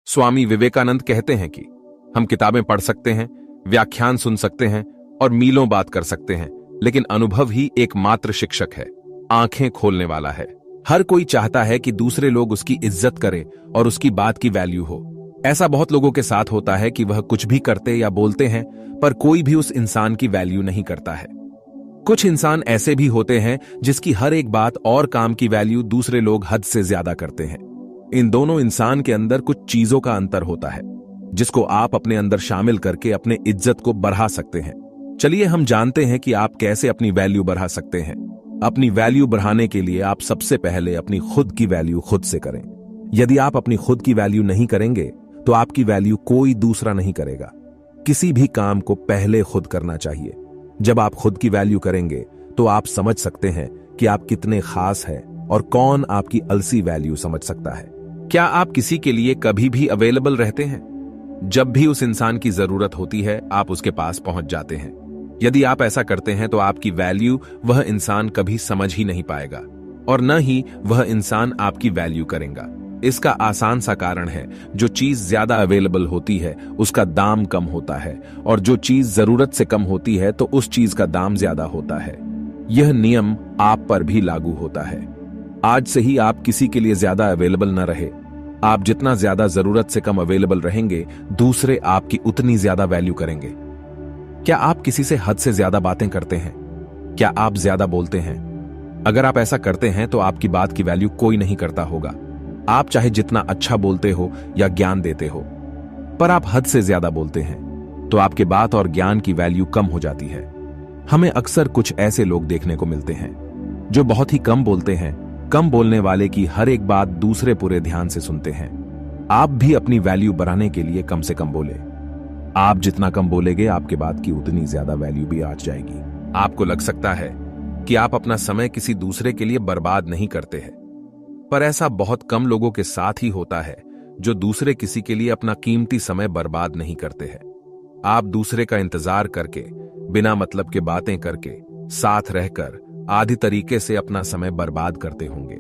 स्वामी विवेकानंद कहते हैं कि हम किताबें पढ़ सकते हैं, व्याख्यान सुन सकते हैं और मीलों बात कर सकते हैं, लेकिन अनुभव ही एकमात्र शिक्षक है, आंखें खोलने वाला है। हर कोई चाहता है कि दूसरे लोग उसकी इज्जत करें और उसकी बात की वैल्यू हो। ऐसा बहुत लोगों के साथ होता है कि वह कुछ भी करते या बोलते हैं, पर कोई भी उस इंसान की वैल्यू नहीं करता है। कुछ इंसान ऐसे भी होते हैं जिसकी हर एक बात और काम की वैल्यू दूसरे लोग हद से ज्यादा करते हैं। इन दोनों इंसान के अंदर कुछ चीजों का अंतर होता है, जिसको आप अपने अंदर शामिल करके अपने इज्जत को बढ़ा सकते हैं। चलिए हम जानते हैं कि आप कैसे अपनी वैल्यू बढ़ा सकते हैं। अपनी वैल्यू बढ़ाने के लिए आप सबसे पहले अपनी खुद की वैल्यू खुद से करें। यदि आप अपनी खुद की वैल्यू नहीं करेंगे तो आपकी वैल्यू कोई दूसरा नहीं करेगा। किसी भी काम को पहले खुद करना चाहिए। जब आप खुद की वैल्यू करेंगे तो आप समझ सकते हैं कि आप कितने खास हैं और कौन आपकी अलसी वैल्यू समझ सकता है। क्या आप किसी के लिए कभी भी अवेलेबल रहते हैं? जब भी उस इंसान की जरूरत होती है आप उसके पास पहुंच जाते हैं। यदि आप ऐसा करते हैं तो आपकी वैल्यू वह इंसान कभी समझ ही नहीं पाएगा और न ही वह इंसान आपकी वैल्यू करेगा। इसका आसान सा कारण है, जो चीज ज्यादा अवेलेबल होती है उसका दाम कम होता है और जो चीज जरूरत से कम होती है तो उस चीज का दाम ज्यादा होता है। यह नियम आप पर भी लागू होता है। आज से ही आप किसी के लिए ज्यादा अवेलेबल न रहे। आप जितना ज्यादा जरूरत से कम अवेलेबल रहेंगे, दूसरे आपकी उतनी ज्यादा वैल्यू करेंगे। क्या आप किसी से हद से ज्यादा बातें करते हैं? क्या आप ज्यादा बोलते हैं? अगर आप ऐसा करते हैं तो आपकी बात की वैल्यू कोई नहीं करता होगा। आप चाहे जितना अच्छा बोलते हो या ज्ञान देते हो, पर आप हद से ज्यादा बोलते हैं तो आपके बात और ज्ञान की वैल्यू कम हो जाती है। हमें अक्सर कुछ ऐसे लोग देखने को मिलते हैं जो बहुत ही कम बोलते हैं। कम बोलने वाले की हर एक बात दूसरे पूरे ध्यान से सुनते हैं। आप भी अपनी वैल्यू बढ़ाने के लिए कम से कम बोले। आप जितना कम बोलेंगे आपके बात की उतनी ज्यादा वैल्यू भी आ जाएगी। आपको लग सकता है कि आप अपना समय किसी दूसरे के लिए बर्बाद नहीं करते हैं, पर ऐसा बहुत कम लोगों के साथ ही होता है जो दूसरे किसी के लिए अपना कीमती समय बर्बाद नहीं करते हैं। आप दूसरे का इंतजार करके, बिना मतलब के बातें करके, साथ रहकर आधी तरीके से अपना समय बर्बाद करते होंगे।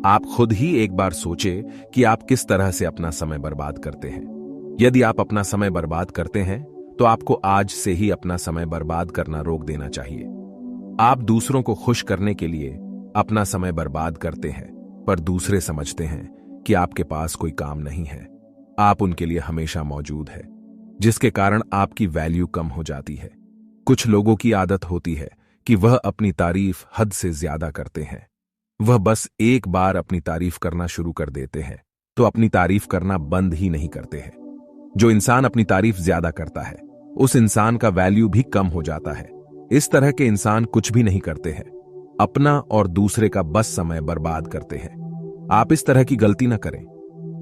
आप खुद ही एक बार सोचें कि आप किस तरह से अपना समय बर्बाद करते हैं। यदि आप अपना समय बर्बाद करते हैं तो आपको आज से ही अपना समय बर्बाद करना रोक देना चाहिए। आप दूसरों को खुश करने के लिए अपना समय बर्बाद करते हैं, पर दूसरे समझते हैं कि आपके पास कोई काम नहीं है। आप उनके लिए हमेशा मौजूद है, जिसके कारण आपकी वैल्यू कम हो जाती है। कुछ लोगों की आदत होती है कि वह अपनी तारीफ हद से ज्यादा करते हैं। वह बस एक बार अपनी तारीफ करना शुरू कर देते हैं तो अपनी तारीफ करना बंद ही नहीं करते हैं। जो इंसान अपनी तारीफ ज्यादा करता है उस इंसान का वैल्यू भी कम हो जाता है। इस तरह के इंसान कुछ भी नहीं करते हैं, अपना और दूसरे का बस समय बर्बाद करते हैं। आप इस तरह की गलती न करें।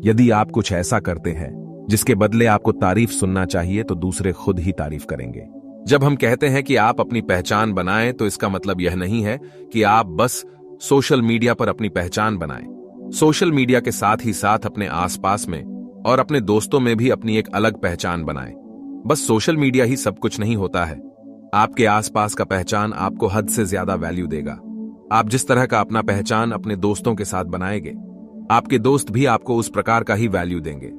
यदि आप कुछ ऐसा करते हैं जिसके बदले आपको तारीफ सुनना चाहिए तो दूसरे खुद ही तारीफ करेंगे। जब हम कहते हैं कि आप अपनी पहचान बनाएं तो इसका मतलब यह नहीं है कि आप बस सोशल मीडिया पर अपनी पहचान बनाएं। सोशल मीडिया के साथ ही साथ अपने आसपास में और अपने दोस्तों में भी अपनी एक अलग पहचान बनाएं। बस सोशल मीडिया ही सब कुछ नहीं होता है। आपके आसपास का पहचान आपको हद से ज्यादा वैल्यू देगा। आप जिस तरह का अपना पहचान अपने दोस्तों के साथ बनाएंगे, आपके दोस्त भी आपको उस प्रकार का ही वैल्यू देंगे।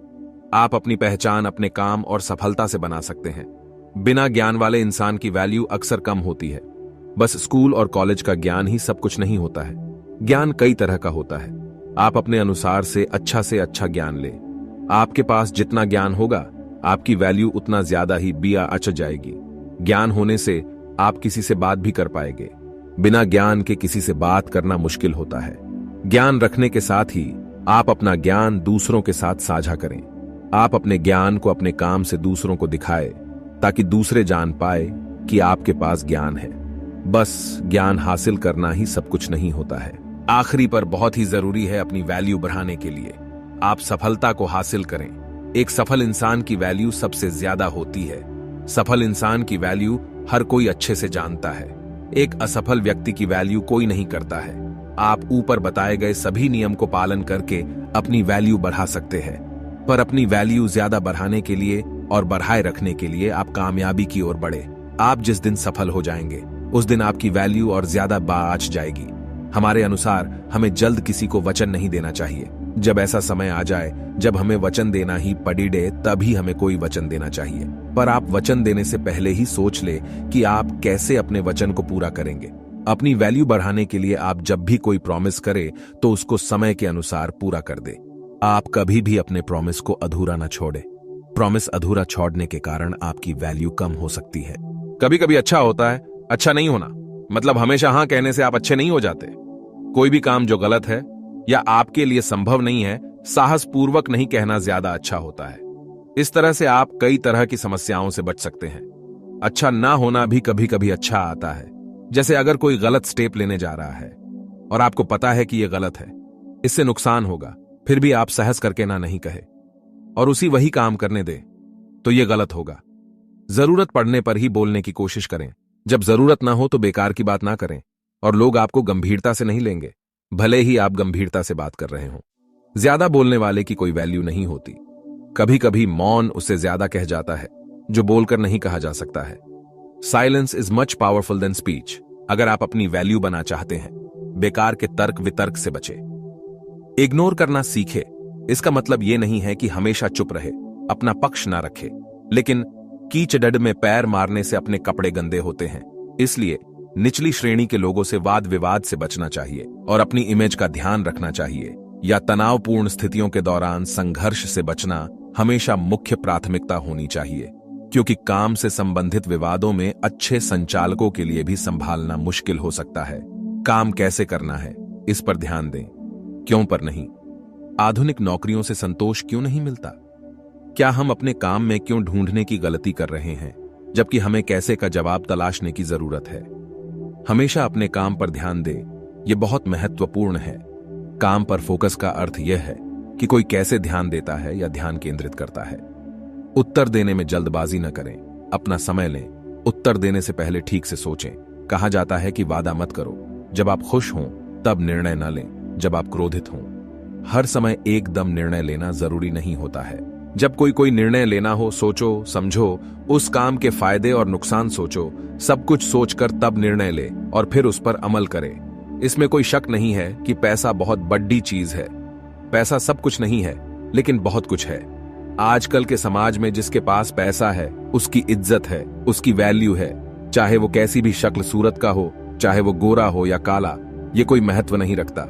आप अपनी पहचान अपने काम और सफलता से बना सकते हैं। बिना ज्ञान वाले इंसान की वैल्यू अक्सर कम होती है। बस स्कूल और कॉलेज का ज्ञान ही सब कुछ नहीं होता है। ज्ञान कई तरह का होता है। आप अपने अनुसार से अच्छा ज्ञान लें। आपके पास जितना ज्ञान होगा आपकी वैल्यू उतना ज्यादा ही बिया अच जाएगी। ज्ञान होने से आप किसी से बात भी कर पाएंगे। बिना ज्ञान के किसी से बात करना मुश्किल होता है। ज्ञान रखने के साथ ही आप अपना ज्ञान दूसरों के साथ साझा करें। आप अपने ज्ञान को अपने काम से दूसरों को दिखाएं ताकि दूसरे जान पाए कि आपके पास ज्ञान है। बस ज्ञान हासिल करना ही सब कुछ नहीं होता है। आखिरी पर बहुत ही जरूरी है अपनी वैल्यू बढ़ाने के लिए आप सफलता को हासिल करें। एक सफल इंसान की वैल्यू सबसे ज्यादा होती है। सफल इंसान की वैल्यू हर कोई अच्छे से जानता है। एक असफल व्यक्ति की वैल्यू कोई नहीं करता है। आप ऊपर बताए गए सभी नियम को पालन करके अपनी वैल्यू बढ़ा सकते हैं, पर अपनी वैल्यू ज्यादा बढ़ाने के लिए और बढ़ाए रखने के लिए आप कामयाबी की ओर बढ़े। आप जिस दिन सफल हो जाएंगे उस दिन आपकी वैल्यू और ज्यादा बाँच जाएगी। हमारे अनुसार हमें जल्द किसी को वचन नहीं देना चाहिए। जब ऐसा समय आ जाए जब हमें वचन देना ही पड़े तभी हमें कोई वचन देना चाहिए। पर आप वचन देने से पहले ही सोच ले कि आप कैसे अपने वचन को पूरा करेंगे। अपनी वैल्यू बढ़ाने के लिए आप जब भी कोई प्रॉमिस करे तो उसको समय के अनुसार पूरा कर दे। आप कभी भी अपने प्रॉमिस को अधूरा न छोड़े। प्रॉमिस अधूरा छोड़ने के कारण आपकी वैल्यू कम हो सकती है। कभी कभी अच्छा होता है अच्छा नहीं होना, मतलब हमेशा हां कहने से आप अच्छे नहीं हो जाते। कोई भी काम जो गलत है या आपके लिए संभव नहीं है, साहस पूर्वक नहीं कहना ज्यादा अच्छा होता है। इस तरह से आप कई तरह की समस्याओं से बच सकते हैं। अच्छा ना होना भी कभी कभी अच्छा आता है। जैसे अगर कोई गलत स्टेप लेने जा रहा है और आपको पता है कि यह गलत है, इससे नुकसान होगा, फिर भी आप सहस करके ना नहीं कहे और उसी वही काम करने दे, तो यह गलत होगा। जरूरत पड़ने पर ही बोलने की कोशिश करें। जब जरूरत ना हो तो बेकार की बात ना करें और लोग आपको गंभीरता से नहीं लेंगे, भले ही आप गंभीरता से बात कर रहे हो। ज्यादा बोलने वाले की कोई वैल्यू नहीं होती। कभी कभी मौन उससे ज्यादा कह जाता है जो बोलकर नहीं कहा जा सकता है। Silence is much powerful than speech. अगर आप अपनी वैल्यू बना चाहते हैं, बेकार के तर्क वितर्क से बचे। इग्नोर करना सीखे। इसका मतलब यह नहीं है कि हमेशा चुप रहे, अपना पक्ष ना रखे, लेकिन कीचड़ में पैर मारने से अपने कपड़े गंदे होते हैं। इसलिए निचली श्रेणी के लोगों से वाद विवाद से बचना चाहिए और अपनी इमेज का ध्यान रखना चाहिए। या तनावपूर्ण स्थितियों के दौरान संघर्ष से बचना हमेशा मुख्य प्राथमिकता होनी चाहिए, क्योंकि काम से संबंधित विवादों में अच्छे संचालकों के लिए भी संभालना मुश्किल हो सकता है। काम कैसे करना है इस पर ध्यान दें, क्यों पर नहीं। आधुनिक नौकरियों से संतोष क्यों नहीं मिलता? क्या हम अपने काम में क्यों ढूंढने की गलती कर रहे हैं, जबकि हमें कैसे का जवाब तलाशने की जरूरत है। हमेशा अपने काम पर ध्यान दे, यह बहुत महत्वपूर्ण है। काम पर फोकस का अर्थ यह है कि कोई कैसे ध्यान देता है या ध्यान केंद्रित करता है। उत्तर देने में जल्दबाजी न करें, अपना समय लें। उत्तर देने से पहले ठीक से सोचें। कहा जाता है कि वादा मत करो, जब आप खुश हों तब निर्णय न लें, जब आप क्रोधित हों। हर समय एकदम निर्णय लेना जरूरी नहीं होता है। जब कोई निर्णय लेना हो, सोचो समझो, उस काम के फायदे और नुकसान सोचो, सब कुछ सोचकर तब निर्णय ले और फिर उस पर अमल करें। इसमें कोई शक नहीं है कि पैसा बहुत बड़ी चीज है। पैसा सब कुछ नहीं है, लेकिन बहुत कुछ है। आजकल के समाज में जिसके पास पैसा है उसकी इज्जत है, उसकी वैल्यू है। चाहे वो कैसी भी शक्ल सूरत का हो, चाहे वो गोरा हो या काला, ये कोई महत्व नहीं रखता।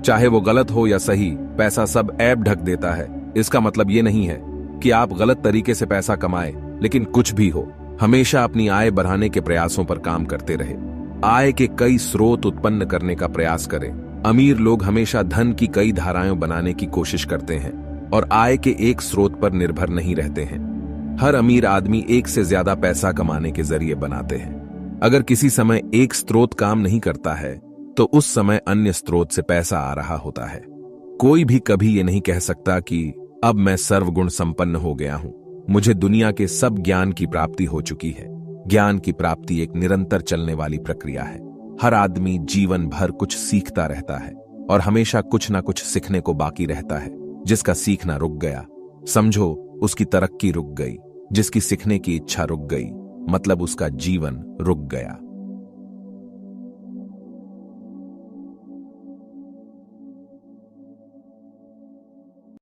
चाहे वो गलत हो या सही, पैसा सब ऐब ढक देता है। इसका मतलब ये नहीं है कि आप गलत तरीके से पैसा कमाएं, लेकिन कुछ भी हो, हमेशा अपनी आय बढ़ाने के प्रयासों पर काम करते रहे। आय के कई स्रोत उत्पन्न करने का प्रयास करें। अमीर लोग हमेशा धन की कई धाराएं बनाने की कोशिश करते हैं और आय के एक स्रोत पर निर्भर नहीं रहते हैं। हर अमीर आदमी एक से ज्यादा पैसा कमाने के जरिए बनाते हैं। अगर किसी समय एक स्रोत काम नहीं करता है तो उस समय अन्य स्रोत से पैसा आ रहा होता है। कोई भी कभी ये नहीं कह सकता कि अब मैं सर्वगुण संपन्न हो गया हूं, मुझे दुनिया के सब ज्ञान की प्राप्ति हो चुकी है। ज्ञान की प्राप्ति एक निरंतर चलने वाली प्रक्रिया है। हर आदमी जीवन भर कुछ सीखता रहता है और हमेशा कुछ ना कुछ सीखने को बाकी रहता है। जिसका सीखना रुक गया, समझो उसकी तरक्की रुक गई। जिसकी सीखने की इच्छा रुक गई, मतलब उसका जीवन रुक गया।